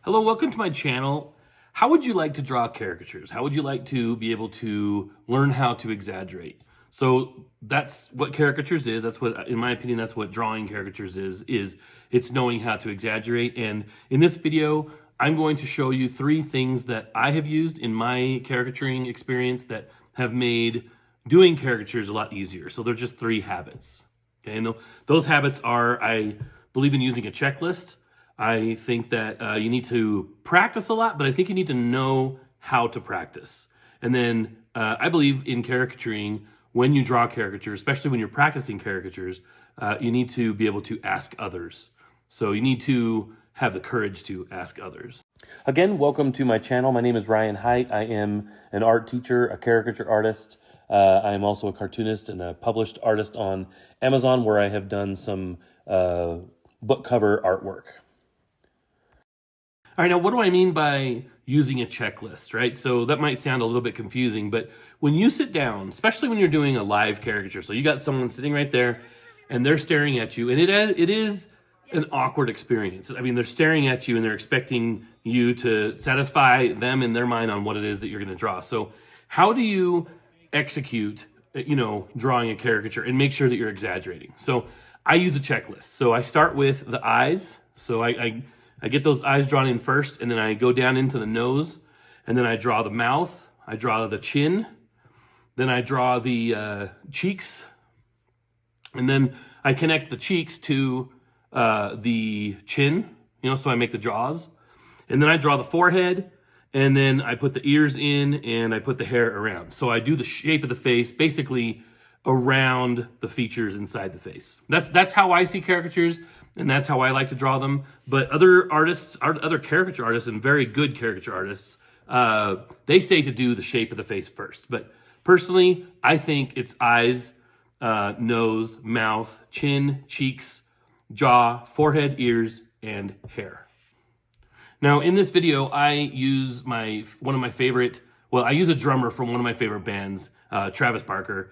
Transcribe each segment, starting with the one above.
Hello, welcome to my channel. How would you like to draw caricatures? How would you like to be able to learn how to exaggerate? So that's what caricatures is. That's what, in my opinion, that's what drawing caricatures is it's knowing how to exaggerate. And in this video, I'm going to show you 3 things that I have used in my caricaturing experience that have made doing caricatures a lot easier. So they're just 3 habits. Okay, and those habits are, I believe in using a checklist. I think that you need to practice a lot, but I think you need to know how to practice. And then I believe in caricaturing, when you draw caricatures, especially when you're practicing caricatures, you need to be able to ask others. So you need to have the courage to ask others. Again, welcome to my channel. My name is Ryan Haidt. I am an art teacher, a caricature artist. I am also a cartoonist and a published artist on Amazon, where I have done some book cover artwork. All right, now what do I mean by using a checklist, right? So that might sound a little bit confusing, but when you sit down, especially when you're doing a live caricature, so you got someone sitting right there and they're staring at you, and it is an awkward experience. I mean, they're staring at you and they're expecting you to satisfy them in their mind on what it is that you're going to draw. So how do you execute, drawing a caricature and make sure that you're exaggerating? So I use a checklist. So I start with the eyes. So I get those eyes drawn in first, and then I go down into the nose, and then I draw the mouth, I draw the chin, then I draw the cheeks, and then I connect the cheeks to the chin, so I make the jaws, and then I draw the forehead, and then I put the ears in, and I put the hair around. So I do the shape of the face, basically around the features inside the face. That's how I see caricatures, and that's how I like to draw them. But other artists, other caricature artists, and very good caricature artists, they say to do the shape of the face first. But personally, I think it's eyes, nose, mouth, chin, cheeks, jaw, forehead, ears, and hair. Now, in this video, I use I use a drummer from one of my favorite bands, Travis Barker.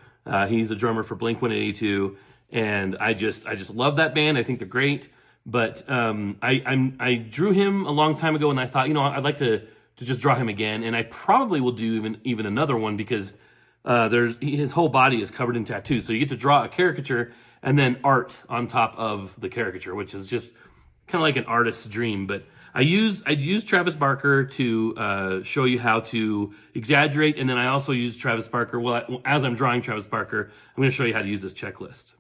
He's a drummer for Blink-182, and I just love that band. I think they're great. But I drew him a long time ago, and I thought, I'd like to just draw him again, and I probably will do even another one, because his whole body is covered in tattoos. So you get to draw a caricature and then art on top of the caricature, which is just kind of like an artist's dream. But I use Travis Barker to show you how to exaggerate, and then I also use Travis Barker. Well, as I'm drawing Travis Barker, I'm going to show you how to use this checklist.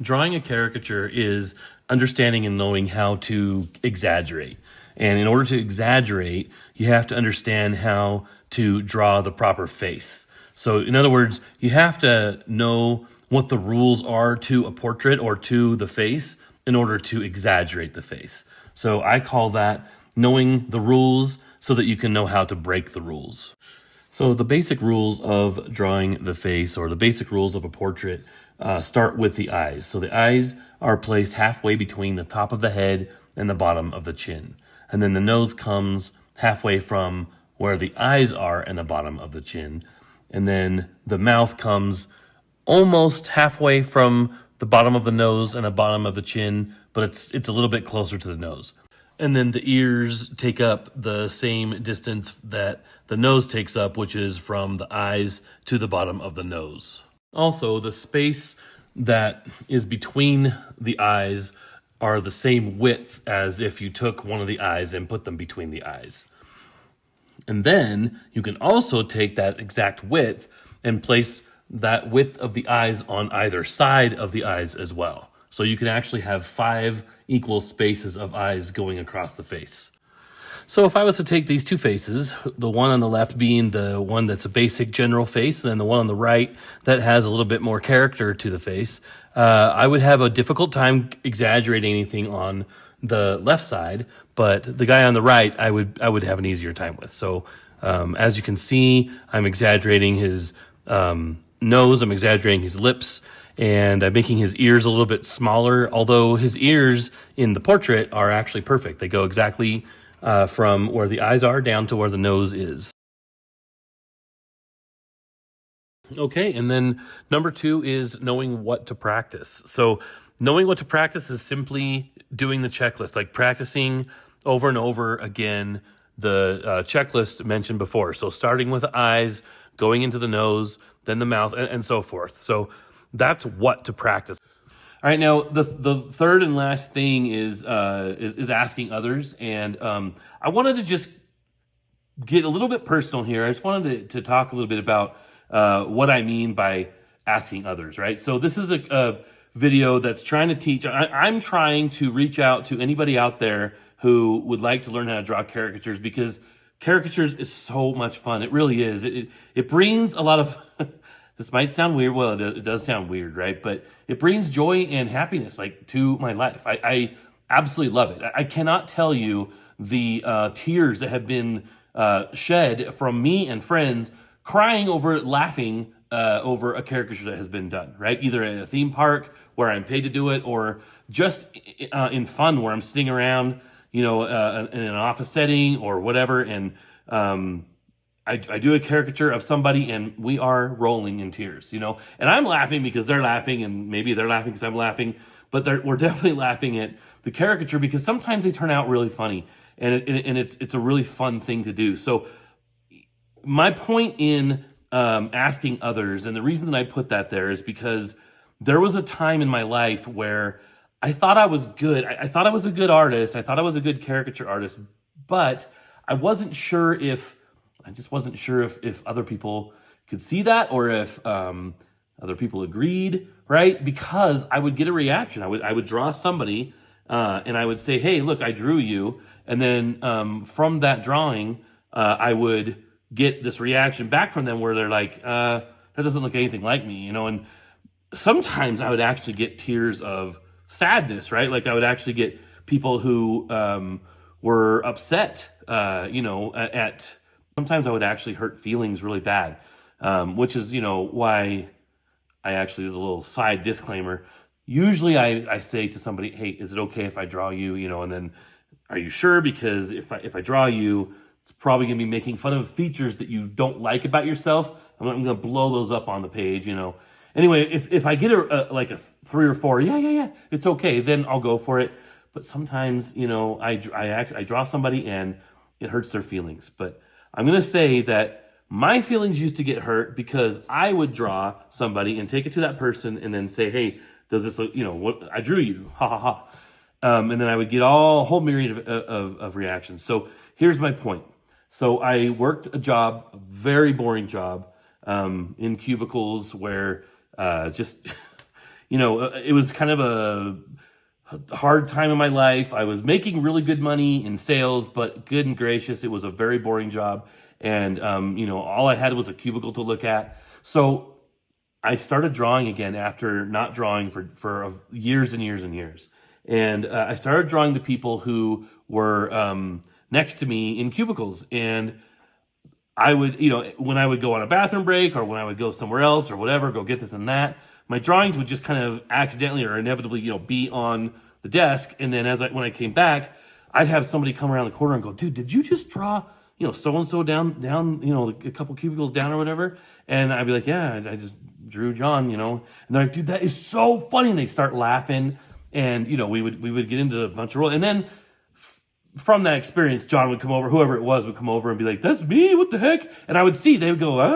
Drawing a caricature is understanding and knowing how to exaggerate. And in order to exaggerate, you have to understand how to draw the proper face. So in other words, you have to know what the rules are to a portrait or to the face in order to exaggerate the face. So I call that knowing the rules so that you can know how to break the rules. So the basic rules of drawing the face, or the basic rules of a portrait, start with the eyes. So the eyes are placed halfway between the top of the head and the bottom of the chin. And then the nose comes halfway from where the eyes are and the bottom of the chin. And then the mouth comes almost halfway from the bottom of the nose and the bottom of the chin, but it's a little bit closer to the nose. And then the ears take up the same distance that the nose takes up, which is from the eyes to the bottom of the nose. Also, the space that is between the eyes are the same width as if you took one of the eyes and put them between the eyes. And then you can also take that exact width and place that width of the eyes on either side of the eyes as well. So you can actually have 5 equal spaces of eyes going across the face. So if I was to take these 2 faces, the one on the left being the one that's a basic general face, and then the one on the right that has a little bit more character to the face, I would have a difficult time exaggerating anything on the left side, but the guy on the right, I would have an easier time with. So as you can see, I'm exaggerating his nose, I'm exaggerating his lips, and I'm making his ears a little bit smaller, although his ears in the portrait are actually perfect. They go exactly from where the eyes are down to where the nose is. Okay, and then number 2 is knowing what to practice. So knowing what to practice is simply doing the checklist, like practicing over and over again the checklist mentioned before. So starting with the eyes, going into the nose, then the mouth, and so forth. So that's what to practice. All right, now the third and last thing is asking others, and I wanted to just get a little bit personal here. I just wanted to talk a little bit about what I mean by asking others, right? So this is a video that's trying to teach. I'm trying to reach out to anybody out there who would like to learn how to draw caricatures, because caricatures is so much fun. It really is. It brings a lot of this might sound weird. Well, it does sound weird, right? But it brings joy and happiness like to my life. I absolutely love it. I cannot tell you the tears that have been shed from me and friends crying over laughing over a caricature that has been done, right? Either at a theme park where I'm paid to do it, or just in fun where I'm sitting around, in an office setting or whatever, and I do a caricature of somebody and we are rolling in tears, and I'm laughing because they're laughing, and maybe they're laughing because I'm laughing, but we're definitely laughing at the caricature because sometimes they turn out really funny, and it's a really fun thing to do. So my point in asking others, and the reason that I put that there is because there was a time in my life where I thought I was good. I thought I was a good artist. I thought I was a good caricature artist, but I wasn't sure if other people could see that, or if other people agreed, right? Because I would get a reaction. I would draw somebody, and I would say, "Hey, look, I drew you," and then from that drawing, I would get this reaction back from them where they're like, "That doesn't look anything like me," And sometimes I would actually get tears of sadness, right? Like I would actually get people who were upset, at. Sometimes I would actually hurt feelings really bad, which is, why I actually, as a little side disclaimer, usually I say to somebody, "Hey, is it okay if I draw you?" And then, "Are you sure? Because if I draw you, it's probably gonna be making fun of features that you don't like about yourself. I'm gonna blow those up on the page, Anyway, if I get a 3 or 4, yeah, it's okay, then I'll go for it. But sometimes, I draw somebody and it hurts their feelings. But I'm going to say that my feelings used to get hurt because I would draw somebody and take it to that person and then say, "Hey, does this look, what I drew you, ha ha ha." And then I would get a whole myriad of reactions. So here's my point. So I worked a job, a very boring job, in cubicles where it was kind of a hard time in my life. I was making really good money in sales, but good and gracious, it was a very boring job. And, all I had was a cubicle to look at. So I started drawing again after not drawing for years and years and years. And I started drawing the people who were next to me in cubicles. And I would, when I would go on a bathroom break or when I would go somewhere else or whatever, go get this and that, my drawings would just kind of accidentally or inevitably, be on the desk. And then when I came back, I'd have somebody come around the corner and go, "Dude, did you just draw, so-and-so down, a couple cubicles down or whatever?" And I'd be like, "Yeah, I just drew John, And they're like, "Dude, that is so funny." And they start laughing. And, we would get into a bunch of roles. And then from that experience, John would come over, whoever it was would come over and be like, "That's me, what the heck?" And I would see, they would go, I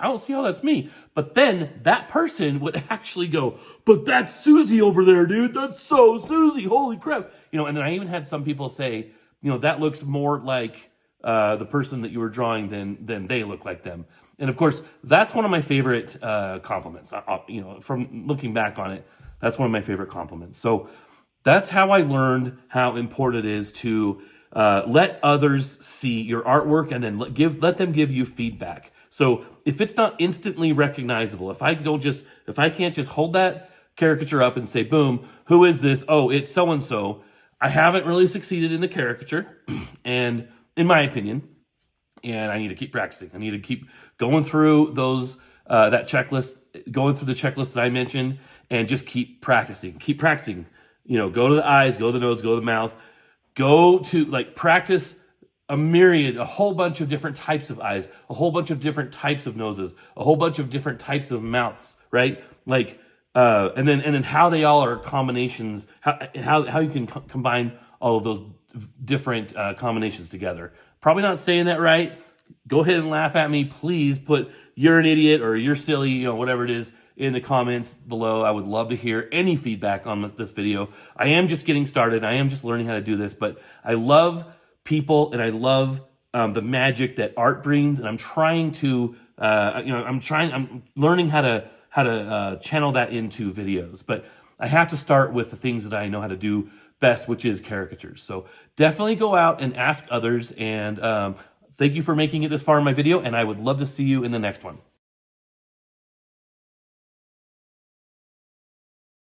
don't see how that's me. But then that person would actually go, "But that's Susie over there, dude. That's so Susie, holy crap." And then I even had some people say, "That looks more like the person that you were drawing than they look like them." And of course, that's one of my favorite compliments. From looking back on it, that's one of my favorite compliments. So that's how I learned how important it is to let others see your artwork and then let them give you feedback. So if it's not instantly recognizable, if I can't just hold that caricature up and say, "Boom, who is this? Oh, it's so-and-so," I haven't really succeeded in the caricature, and in my opinion, and I need to keep practicing. I need to keep going through that checklist, going through the checklist that I mentioned, and just keep practicing. Go to the eyes, go to the nose, go to the mouth, go to practice a whole bunch of different types of eyes, a whole bunch of different types of noses, a whole bunch of different types of mouths, right? and then how they all are combinations, how you can combine all of those different combinations together. Probably not saying that right. Go ahead and laugh at me. Please put "you're an idiot" or "you're silly," whatever it is, in the comments below. I would love to hear any feedback on this video. I am just getting started. I am just learning how to do this, but I love people and I love the magic that art brings, and I'm trying to, I'm learning how to channel that into videos. But I have to start with the things that I know how to do best, which is caricatures. So definitely go out and ask others. And thank you for making it this far in my video, and I would love to see you in the next one.